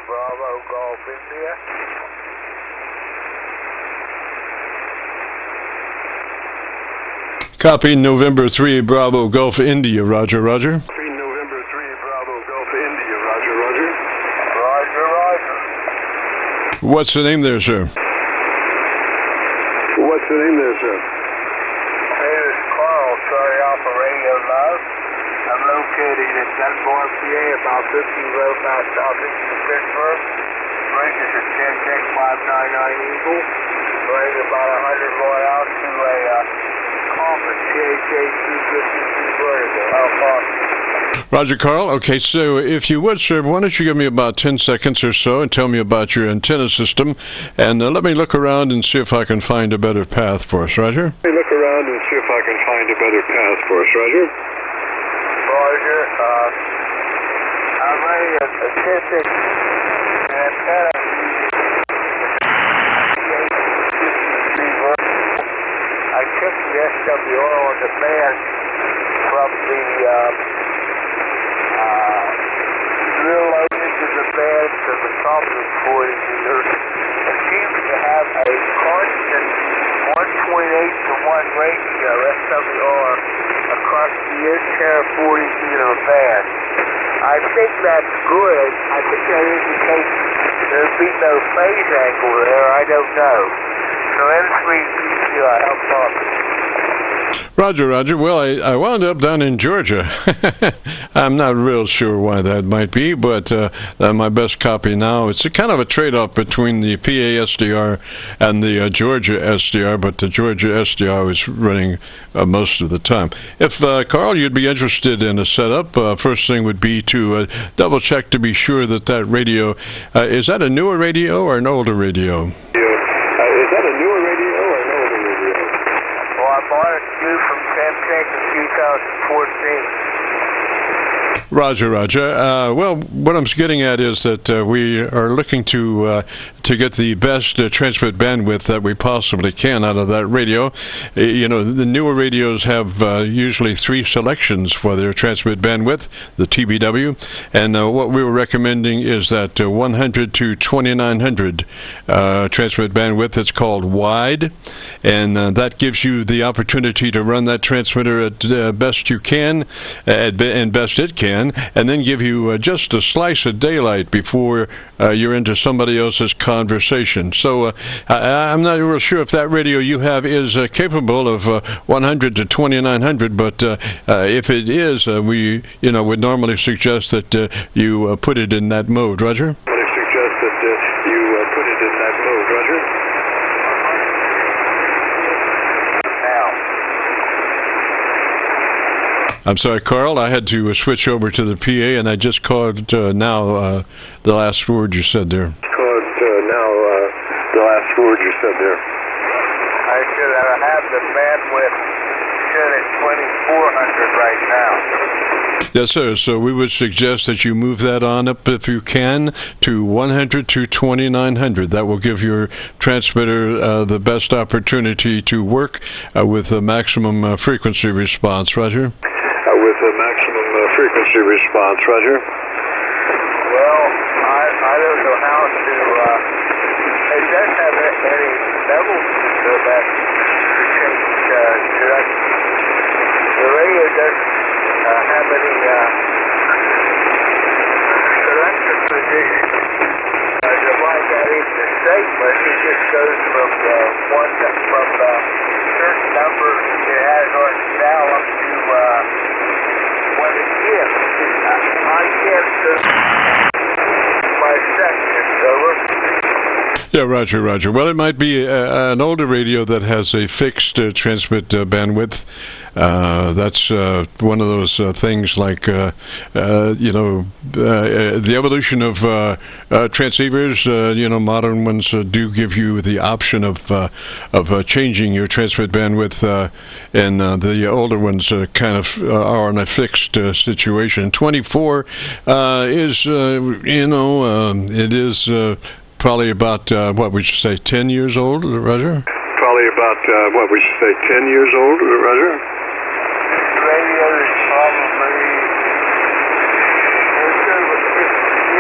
Bravo Golf India. Copy November 3 Bravo Golf India. Roger, roger. Copy November 3 Bravo Golf India. Roger, roger. Roger, roger. What's the name there, sir? What's the name there, sir? My name is Carl, starting off of RADIOLAND. I'm located in Dunbar, PA, about 50 road back southeast of Pittsburgh. Range is a 10-6-599 Eagle. Range about 100 more out to a Common CHA-252 vertical. How far? Roger, Carl. Okay, so if you would, sir, why don't you give me about 10 seconds or so and tell me about your antenna system, and let me look around and see if I can find a better path for us, Roger? Let me look around and see if I can find a better path for us, Roger. Roger. I'm running a 10-6 antenna. I took the SWR on the band from the drill load into the band to the top of the 40 meters. It seems to have a constant 1.8 to 1 ratio SWR across the entire 40 meter band. I think that's good. I think that indicates there'd be no phase angle there. I don't know. So N3BGI, how far? Roger, roger. Well, I wound up down in Georgia. I'm not real sure why that might be, but my best copy now, it's a kind of a trade-off between the PA SDR and the Georgia SDR, but the Georgia SDR was running most of the time. If, Carl, you'd be interested in a setup, first thing would be to double-check to be sure that that radio, is that a newer radio or an older radio? Is that a newer radio or an older radio? Well, I bought it new from Samsung in 2014. Roger, roger. Well, what I'm getting at is that we are looking to get the best transmit bandwidth that we possibly can out of that radio. You know, the newer radios have usually 3 selections for their transmit bandwidth, the TBW, and what we were recommending is that 100 to 2900 transmit bandwidth. It's called wide, and that gives you the opportunity to run that transmitter at best you can, and best it can, and then give you just a slice of daylight before you're into somebody else's conversation. So I'm not real sure if that radio you have is capable of 100 to 2900, but if it is, we would normally suggest that you put it in that mode. Roger? I'm sorry, Carl, I had to switch over to the PA, and I just caught now the last word you said there. I should have the bandwidth set at 2400 right now. Yes, sir. So we would suggest that you move that on up, if you can, to 100 to 2900. That will give your transmitter the best opportunity to work with the maximum frequency response. Roger? With a maximum frequency response, Roger. Well, I don't know how to, it does have any levels to that to change direction. The radio doesn't have any selector position. Just like that is the statement, it just goes from certain numbers it has on its dial up to what it gives. I can't my sections over. Yeah, roger, roger. Well, it might be an older radio that has a fixed transmit bandwidth. That's one of those things like, the evolution of transceivers. Modern ones do give you the option of changing your transmit bandwidth, and the older ones kind of are in a fixed situation. 24 is, it is probably about, what would you say, 10 years old, Roger? Probably about, 10 years old, Roger? Radio is probably,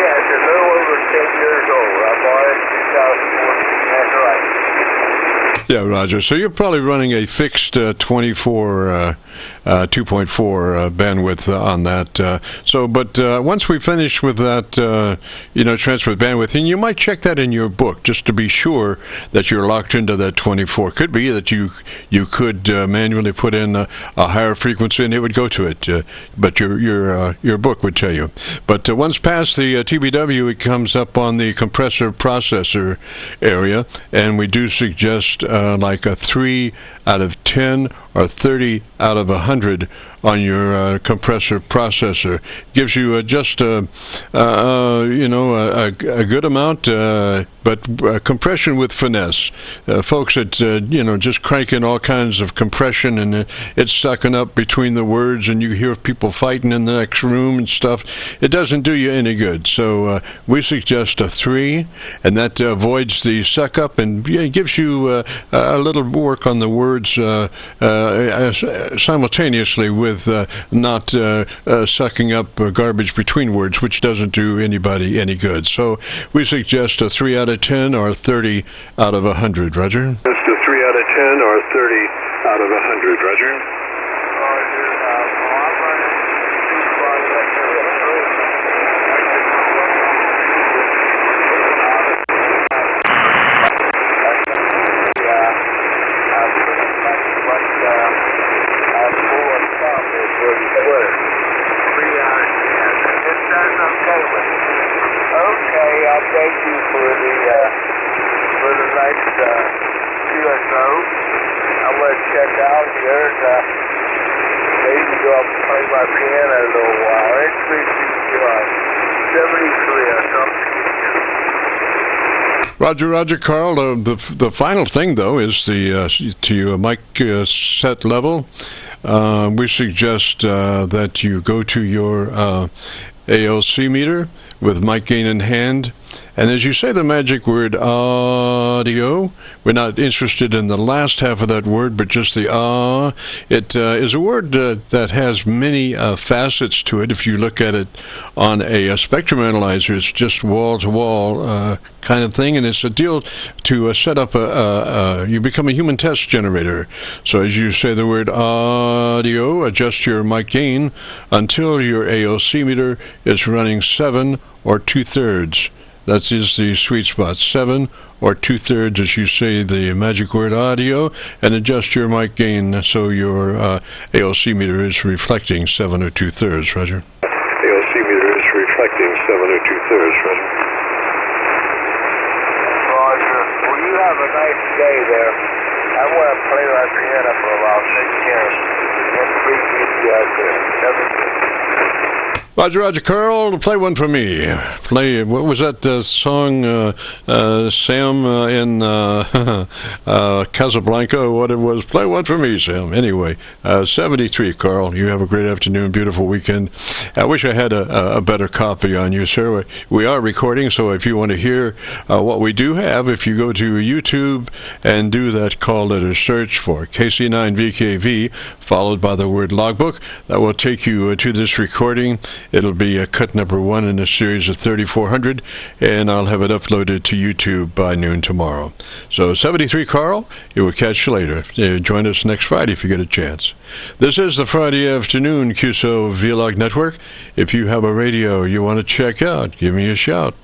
it's a little over 10 That's right. Yeah, Roger. So you're probably running a fixed 2.4 bandwidth on that. But once we finish with that, transfer bandwidth, and you might check that in your book just to be sure that you're locked into that 24. Could be that you could manually put in a higher frequency and it would go to it, but your book would tell you. But once past the TBW, it comes up on the compressor processor area, and we do suggest like a 3 out of 10 or 30 out of 100 on your compressor processor. Gives you just a good amount, but compression with finesse. Folks that just crank in all kinds of compression, and it's sucking up between the words, and you hear people fighting in the next room and stuff. It doesn't do you any good. So we suggest a 3, and that avoids the suck up and gives you a little work on the words simultaneously with not sucking up garbage between words, which doesn't do anybody any good. So we suggest a 3 out of 10 or 30 out of 100. Roger? Just a 3 out of 10 or 30 out of 100. Roger? Thank you for the nice QSO. I'm going to check out here and maybe go up and play my piano a little while. N3BGI 73 or something. Roger, Carl. The final thing, though, is the to mic set level. We suggest that you go to your ALC meter with mic gain in hand. And as you say the magic word audio, we're not interested in the last half of that word, but just the ah. It is a word that has many facets to it. If you look at it on a spectrum analyzer, it's just wall-to-wall kind of thing, and it's a deal to set up you become a human test generator. So as you say the word audio, adjust your mic gain until your ALC meter is running 7 or 2/3. That is the sweet spot, 7 or 2/3 as you say the magic word audio, and adjust your mic gain so your ALC meter is reflecting 7 or 2/3, Roger. ALC meter is reflecting 7 or 2/3, Roger. Roger. Well, you have a nice day there. I want to play my piano for about 6 minutes. Roger, Carl, play one for me. What was that song, Sam, in Casablanca, or what it was? Play one for me, Sam. Anyway, 73, Carl. You have a great afternoon, beautiful weekend. I wish I had a better copy on you, sir. We are recording, so if you want to hear what we do have, if you go to YouTube and do that call letter search for KC9VKV, followed by the word logbook, that will take you to this recording. It'll be cut number 1 in a series of 3400, and I'll have it uploaded to YouTube by noon tomorrow. So 73, Carl, it will catch you later. Join us next Friday if you get a chance. This is the Friday afternoon Qso-Vlog Network. If you have a radio you want to check out, give me a shout.